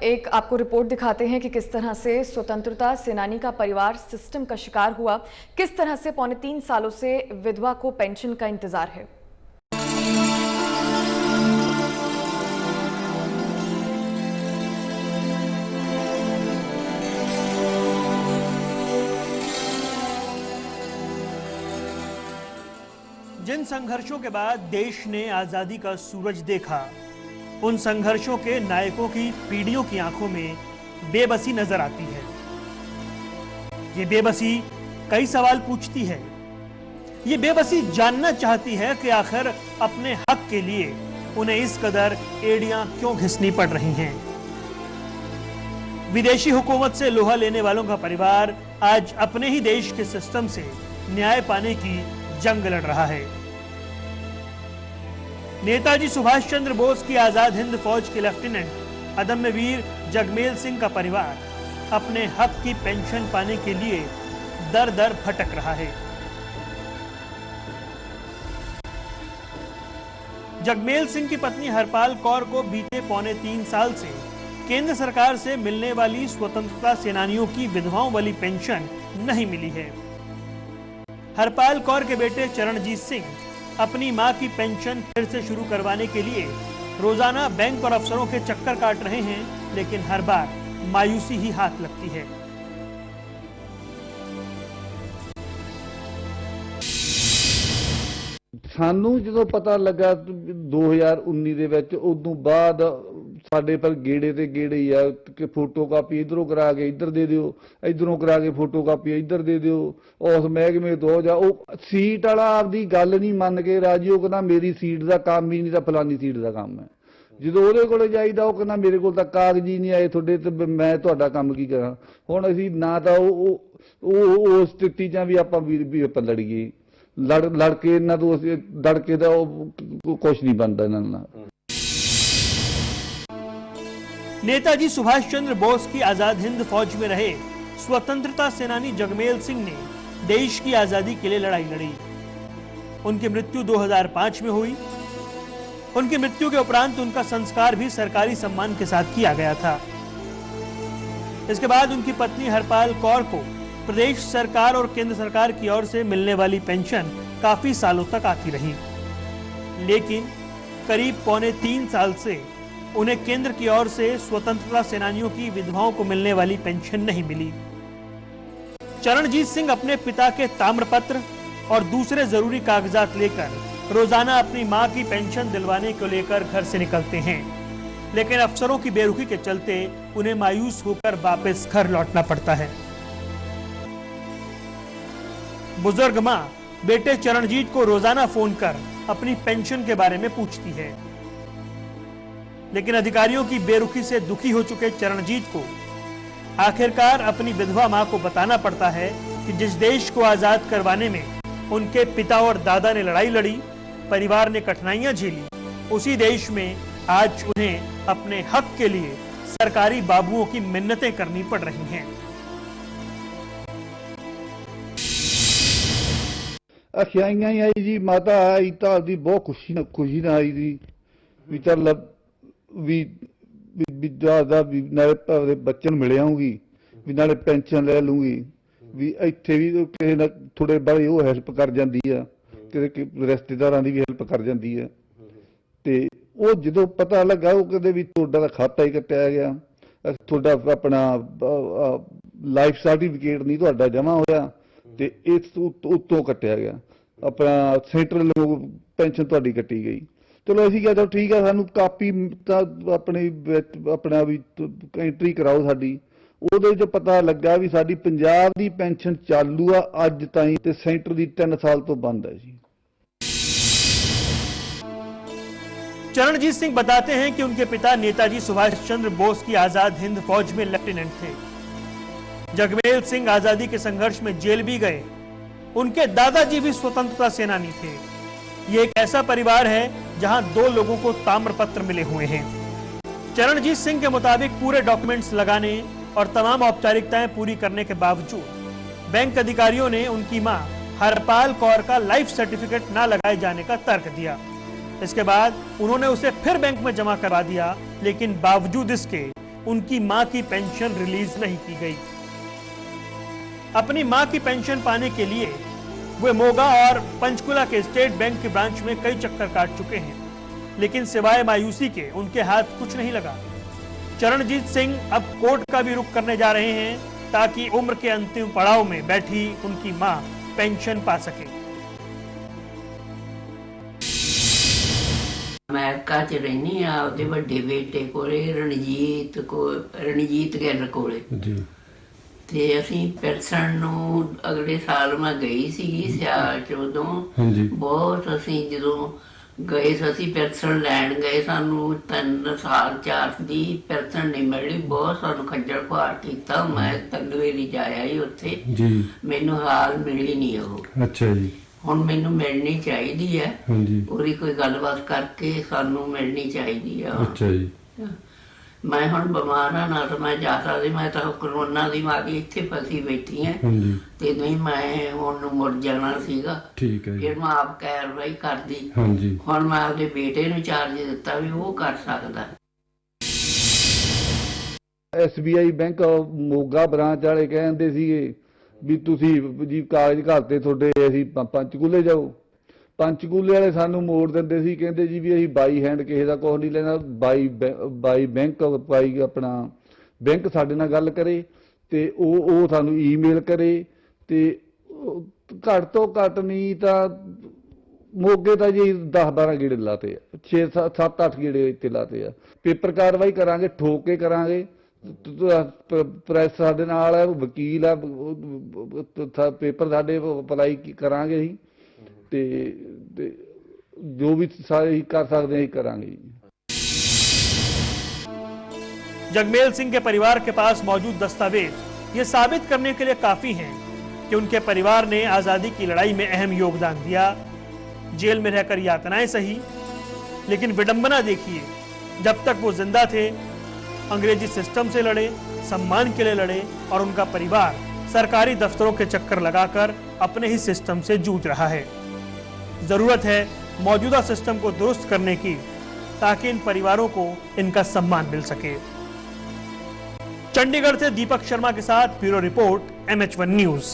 एक आपको रिपोर्ट दिखाते हैं कि किस तरह से स्वतंत्रता सेनानी का परिवार सिस्टम का शिकार हुआ, किस तरह से 3.25 सालों से विधवा को पेंशन का इंतजार है। जिन संघर्षों के बाद देश ने आजादी का सूरज देखा, उन संघर्षों के नायकों की पीढ़ियों की आंखों में बेबसी नजर आती है। ये बेबसी कई सवाल पूछती है। ये बेबसी जानना चाहती है कि आखिर अपने हक के लिए उन्हें इस कदर एड़ियां क्यों घिसनी पड़ रही हैं। विदेशी हुकूमत से लोहा लेने वालों का परिवार आज अपने ही देश के सिस्टम से न्याय पाने की जंग लड़ रहा है। नेताजी सुभाष चंद्र बोस की आजाद हिंद फौज के लेफ्टिनेंट अदम्य वीर जगमेल सिंह का परिवार अपने हक की पेंशन पाने के लिए दर दर भटक रहा है। जगमेल सिंह की पत्नी हरपाल कौर को बीते 3.25 साल से केंद्र सरकार से मिलने वाली स्वतंत्रता सेनानियों की विधवाओं वाली पेंशन नहीं मिली है। हरपाल कौर के बेटे चरणजीत सिंह अपनी मां की पेंशन फिर से शुरू करवाने के लिए रोजाना बैंक और अफसरों के चक्कर काट रहे हैं, लेकिन हर बार मायूसी ही हाथ लगती है। ਸਾਨੂੰ ਜਦੋਂ ਪਤਾ ਲੱਗਾ 2019 ਦੇ ਵਿੱਚ, ਉਦੋਂ ਬਾਅਦ ਸਾਡੇ ਪਰ ਗੇੜੇ ਤੇ ਗੇੜੇ ਹੀ ਆ ਕਿ ਫੋਟੋ ਕਾਪੀ ਇਧਰੋਂ ਕਰਾ ਕੇ ਇੱਧਰ ਦੇ ਦਿਓ, ਇਧਰੋਂ ਕਰਾ ਕੇ ਫੋਟੋ ਕਾਪੀ ਇੱਧਰ ਦੇ ਦਿਓ, ਉਸ ਮਹਿਕਮੇ ਤੋਂ ਜਾ। ਉਹ ਸੀਟ ਵਾਲਾ ਆਪਦੀ ਗੱਲ ਨਹੀਂ ਮੰਨ ਕੇ ਰਾਜੀ, ਉਹ ਕਹਿੰਦਾ ਮੇਰੀ ਸੀਟ ਦਾ ਕੰਮ ਹੀ ਨਹੀਂ, ਤਾਂ ਫਲਾਨੀ ਸੀਟ ਦਾ ਕੰਮ ਹੈ। ਜਦੋਂ ਉਹਦੇ ਕੋਲ ਜਾਈਦਾ ਉਹ ਕਹਿੰਦਾ ਮੇਰੇ ਕੋਲ ਤਾਂ ਕਾਗਜ਼ ਹੀ ਨਹੀਂ ਆਏ ਤੁਹਾਡੇ, ਤੇ ਮੈਂ ਤੁਹਾਡਾ ਕੰਮ ਕੀ ਕਰਾਂ। ਹੁਣ ਅਸੀਂ ਨਾ ਤਾਂ ਉਹ ਸਥਿਤੀ 'ਚ ਵੀ ਆਪਾਂ ਲੜੀਏ, लड़ के इन्हों तो डर के तो कुछ नहीं बनता इन्होंने। नेताजी सुभाष चंद्र बोस की आजाद हिंद फौज में रहे स्वतंत्रता सेनानी जगमेल सिंह ने देश की आजादी के लिए लड़ाई लड़ी। उनकी मृत्यु 2005 में हुई। उनकी मृत्यु के उपरांत उनका संस्कार भी सरकारी सम्मान के साथ किया गया था। इसके बाद उनकी पत्नी हरपाल कौर को प्रदेश सरकार और केंद्र सरकार की ओर से मिलने वाली पेंशन काफी सालों तक आती रही, लेकिन करीब 3.25 साल से उन्हें केंद्र की ओर से स्वतंत्रता सेनानियों की विधवाओं को मिलने वाली पेंशन नहीं मिली। चरणजीत सिंह अपने पिता के ताम्रपत्र और दूसरे जरूरी कागजात लेकर रोजाना अपनी मां की पेंशन दिलवाने को लेकर घर से निकलते हैं, लेकिन अफसरों की बेरुखी के चलते उन्हें मायूस होकर वापस घर लौटना पड़ता है। बुजुर्ग मां बेटे चरणजीत को रोजाना फोन कर अपनी पेंशन के बारे में पूछती है, लेकिन अधिकारियों की बेरुखी से दुखी हो चुके चरणजीत को आखिरकार अपनी विधवा मां को बताना पड़ता है कि जिस देश को आजाद करवाने में उनके पिता और दादा ने लड़ाई लड़ी, परिवार ने कठिनाइयां झेली, उसी देश में आज उन्हें अपने हक के लिए सरकारी बाबुओं की मिन्नतें करनी पड़ रही हैं। अखियाइयां ही आई जी, माता आई तो आपकी बहुत खुशी ना आई जी भी चल भी नाले बच्चन मिले आऊंगी, भी नाले पेंशन ले लूंगी, भी इत्थे भी किसी ना थोड़े बड़े वो हैल्प कर जाती है, कि रिश्तेदारां की भी हैल्प कर जाती है। तो वो जो पता लगा वो कहते भी तुहाडा खाता ही कट्टिया गया, तुहाडा अपना लाइफ सर्टिफिकेट नहीं तुहाडा जमा होया, ते इस उत्तों कट्टिया गया, अपना सेंट्रल पेंशन तुहाडी कट्टी गई। चलो असीं कहा चलो ठीक है, सानू कापी अपना भी एंट्री कराओ साडी। ਉਹਦੇ ਚ पता लगा भी साडी पंजाब दी पेंशन चालू आ अज ताईं, ते सेंटर दी 3 साल तो बंद है जी। चरणजीत सिंह बताते हैं कि उनके पिता नेताजी सुभाष चंद्र बोस की आजाद हिंद फौज में लेफ्टिनेंट थे। जगमेल सिंह आजादी के संघर्ष में जेल भी गए। उनके दादाजी भी स्वतंत्रता सेनानी थे। ये एक ऐसा परिवार है जहां 2 लोगों को ताम्रपत्र मिले हुए हैं। चरणजीत सिंह के मुताबिक पूरे डॉक्यूमेंट्स लगाने और तमाम औपचारिकताएं पूरी करने के बावजूद बैंक अधिकारियों ने उनकी मां हरपाल कौर का लाइफ सर्टिफिकेट न लगाए जाने का तर्क दिया। इसके बाद उन्होंने उसे फिर बैंक में जमा करवा दिया, लेकिन बावजूद इसके उनकी मां की पेंशन रिलीज नहीं की गई। अपनी मां की पेंशन पाने के लिए वे मोगा और पंचकुला के स्टेट बैंक के ब्रांच में कई चक्कर काट चुके हैं, लेकिन सिवाय मायूसी के उनके हाथ कुछ नहीं लगा। चरणजीत सिंह अब कोर्ट का भी रुख करने जा रहे हैं ताकि उम्र के अंतिम पड़ाव में बैठी उनकी मां पेंशन पा सके। अमेरिका च रहनी आपदे वड्डे बेटे कोले रणजीत ਗਿੱਲ ਕੋਲੇ ਜੀ ਤੇ ਅਸੀਂ ਪੈਨਸ਼ਨ ਨੂੰ ਅਗਲੇ ਸਾਲ ਮੈਂ ਗਈ ਸੀਗੀ ਸਿਆਲ ਚ ਉਦੋਂ ਹਾਂਜੀ ਬਹੁਤ ਅਸੀਂ ਜਦੋਂ ਗਏ ਅਸੀਂ ਪੈਨਸ਼ਨ ਲੈਣ ਗਏ ਸਾਨੂੰ 3 ਸਾਲ 4 ਦੀ ਪੈਨਸ਼ਨ ਨਹੀਂ ਮਿਲੀ ਬਹੁਤ ਸਾਨੂੰ ਖੱਜਲ ਖੁਆਰ ਕੀਤਾ ਮੈਂ ਤੰਗਵੇ ਲਈ ਜਾਇਆ ਹੀ ਉੱਥੇ ਜੀ ਮੈਨੂੰ ਹਾਲ ਮਿਲੀ ਨਹੀਂ ਉਹ ਅੱਛਾ ਜੀ ਹੁਣ ਮੈਨੂੰ ਮਿਲਣੀ ਚਾਹੀਦੀ ਹੈ ਹਾਂਜੀ ਉਹਦੀ ਕੋਈ ਗੱਲਬਾਤ ਕਰਕੇ ਸਾਨੂੰ ਮਿਲਣੀ ਚਾਹੀਦੀ ਆ ਅੱਛਾ ਜੀ ਮੈਂ ਹੁਣ ਬਿਮਾਰ ਹਾਂ ਨਾ ਤਾਂ ਮੈਂ ਜਾ ਸਕਦੀ ਮੈਂ ਤਾਂ ਕਰੋਨਾ ਦੀ ਮਾਰੀ ਇੱਥੇ ਫਸੀ ਬੈਠੀ ਹਾਂ ਹਾਂਜੀ ਤੇ ਨਹੀਂ ਮੈਂ ਹੁਣ ਨੂੰ ਮੁੜ ਜਾਣਾ ਸੀਗਾ ਠੀਕ ਹੈ ਜੀ ਫਿਰ ਮੈਂ ਆਪ ਕਾਰਵਾਈ ਕਰਦੀ ਹਾਂਜੀ ਹੁਣ ਮੈਂ ਆਪਦੇ ਬੇਟੇ ਨੂੰ ਚਾਰਜ ਦਿੱਤਾ ਵੀ ਉਹ ਕਰ ਸਕਦਾ। SBI ਬੈਂਕ ਮੋਗਾ ਬ੍ਰਾਂਚ ਵਾਲੇ ਕਹਿੰਦੇ ਸੀਗੇ ਵੀ ਤੁਸੀਂ ਜੀ ਕਾਗਜ਼ ਘਰ ਤੇ ਤੁਹਾਡੇ ਅਸੀਂ ਪੰਚਕੂਲੇ ਜਾਓ। ਪੰਚਕੂਲੇ ਵਾਲੇ ਸਾਨੂੰ ਮੋੜ ਦਿੰਦੇ ਸੀ, ਕਹਿੰਦੇ ਜੀ ਵੀ ਅਸੀਂ ਬਾਈ ਹੈਂਡ ਕਿਸੇ ਦਾ ਕੁਛ ਨਹੀਂ ਲੈਣਾ, ਬਾਈ ਬੈਂਕ ਬਾਈ ਆਪਣਾ ਬੈਂਕ ਸਾਡੇ ਨਾਲ ਗੱਲ ਕਰੇ ਤੇ ਉਹ ਸਾਨੂੰ ਈਮੇਲ ਕਰੇ ਤੇ ਘੱਟ ਤੋਂ ਘੱਟ ਨਹੀਂ ਤਾਂ ਮੋਗੇ ਤਾਂ ਜੀ 10-12 ਗੇੜੇ ਲਾਤੇ ਆ, 6-7-8 ਗੇੜੇ ਇੱਥੇ ਲਾਤੇ ਆ। ਪੇਪਰ ਕਾਰਵਾਈ ਕਰਾਂਗੇ, ਠੋਕ ਕੇ ਕਰਾਂਗੇ। ਪ੍ਰੈਸ ਸਾਡੇ ਨਾਲ ਹੈ, ਵਕੀਲ ਆ, ਪੇਪਰ ਸਾਡੇ ਅਪਲਾਈ ਕਰਾਂਗੇ ਅਸੀਂ ਤੇ ਜੋ भी सारे ही कर सकते हैं करांगे। जगमेल सिंह के परिवार के पास मौजूद दस्तावेज ये साबित करने के लिए काफी हैं कि उनके परिवार ने आजादी की लड़ाई में अहम योगदान दिया। जेल में रहकर यातनाएं सही, लेकिन विडंबना देखिए, जब तक वो जिंदा थे अंग्रेजी सिस्टम से लड़े, सम्मान के लिए लड़े और उनका परिवार सरकारी दफ्तरों के चक्कर लगाकर अपने ही सिस्टम से जूझ रहा है। जरूरत है मौजूदा सिस्टम को दुरुस्त करने की ताकि इन परिवारों को इनका सम्मान मिल सके। चंडीगढ़ से दीपक शर्मा के साथ ब्यूरो रिपोर्ट MH1 न्यूज।